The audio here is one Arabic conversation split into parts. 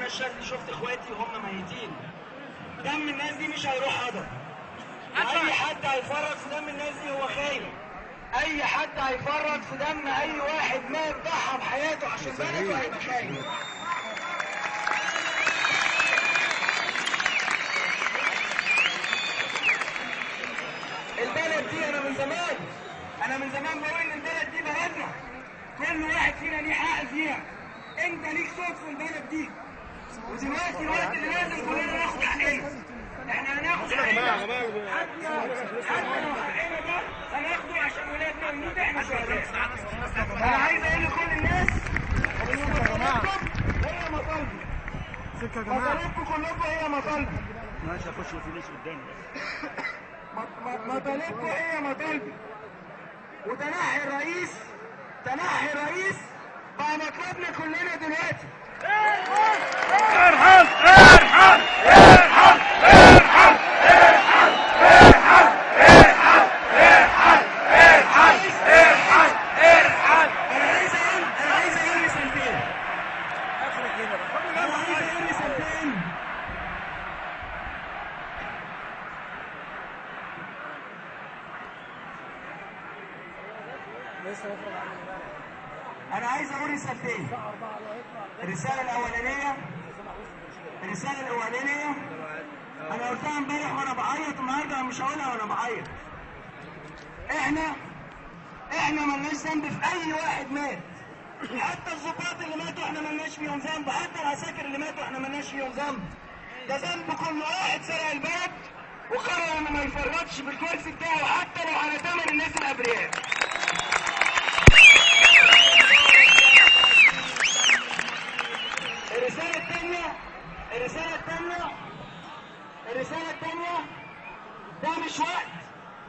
الشاذلي شفت اخواتي وهم ميتين. دم الناس دي مش هيروح هدر. اي حد هيفرط في دم الناس دي هو خاين. اي حد هيفرط في دم اي واحد مات ضحى بحياته عشان بلده هيبقى خاين. البلد دي انا من زمان بقول ان البلد دي بلدنا، كل واحد فينا ليه حق فيها. انت ليك صوت في البلد دي، ودلوقتي الوقت اللي لازم كلنا ناخد حقنا. احنا هناخد حقنا حتى لو حقنا ده هناخده عشان ولادنا نموت احنا شهداء. انا عايز اقول لكل الناس ان مطالبكم هي مطالبي. مطالبكم كلكم هي مطالبي. ماشي اخش في ناس قدامي. مطالبكم هي مطالبي. وتنحي الرئيس بقى مطلبنا كلنا دلوقتي. ارحم ارحم ارحم ارحم ارحم ارحم ارحم ارحم ارحم ارحم ارحم. انا عايز اقول رسالتين. انا عايز اقول رسالتين. الرساله الاولانيه انا قلتها امبارح وانا بعيط، النهارده انا مش هقولها وانا بعيط. احنا ملناش ذنب في اي واحد مات. حتى الضباط اللي ماتوا احنا ملناش فيهم ذنب، حتى العساكر اللي ماتوا احنا ملناش فيهم ذنب. ده ذنب كل واحد سرق البلد وقرر انه ما يفرطش في الكرسي بتاعه حتى لو على ثمن الناس الابرياء. الرسالة الثانية ده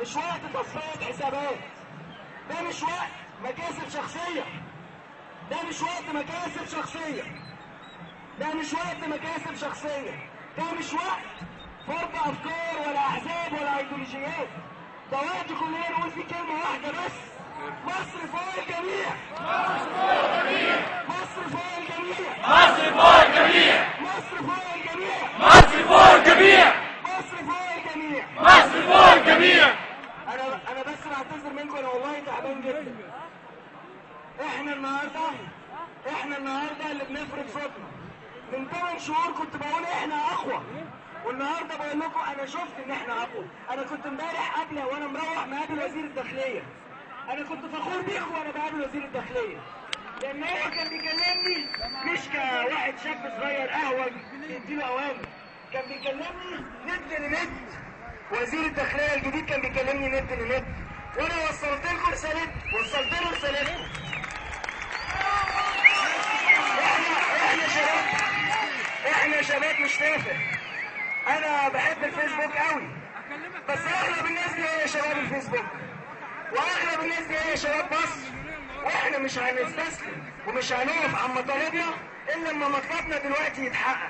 مش وقت تصفية حسابات. ده مش وقت مكاسب شخصية. ده مش وقت فرض أفكار ولا أحزاب ولا أيديولوجيات. ده وقت كلنا نقول فيه كلمة واحدة بس: مصر فوق الجميع. مصر فوق الجميع. مصر فوق الجميع. مصر فوق الجميع. مصر فوق الجميع. مصر فوق الجميع. مصر فوق الجميع. انا بس بعتذر منكم، انا والله تعبان جدا. احنا النهارده اللي بنفرض صوتنا. من 8 شهور كنت بقول احنا اقوى، والنهارده بقول لكم انا شفت ان احنا اقوى. انا كنت امبارح قبل وانا مروح مقابل وزير الداخليه. انا كنت فخور بيكم وانا بقابل وزير الداخليه، لان هو كان بيكلمني مش كواحد شاب صغير قهوه يديله اوامر، كان بيكلمني ند لند. وزير الداخليه الجديد كان بيكلمني ند لند، وانا وصلت لكم رسالتكم. احنا شباب مش تافه. انا بحب الفيسبوك قوي، بس اغلب الناس دي هي شباب الفيسبوك، واغلب الناس دي هي شباب مصر. واحنا مش هنستسلم ومش هنقف عن مطالبنا الا لما مطلبنا دلوقتي يتحقق.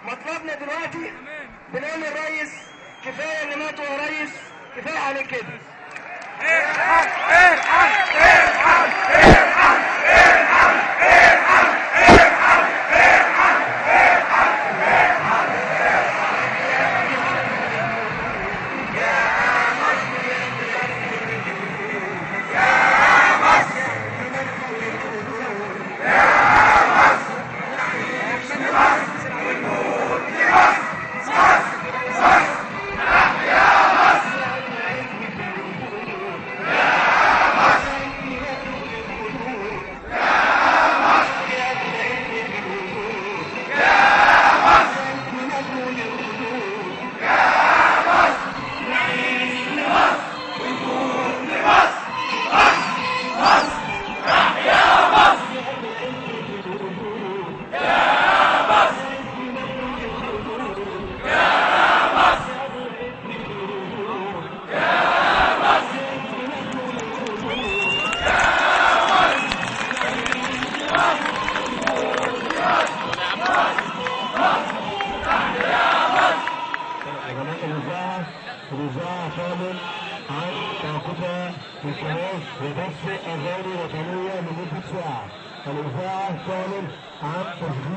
مطلبنا دلوقتي بنقول للريس كفايه اللي ماتوا يا ريس، كفايه عليك كده. ارحم ارحم ارحم ارحم ارحم ارحم ارحم ارحم ارحم ارحم. إذاعة كامل عن طاقتها في الشباب وبث أغاني وطنية لمدة ساعة. الإذاعة كامل عن تسجيل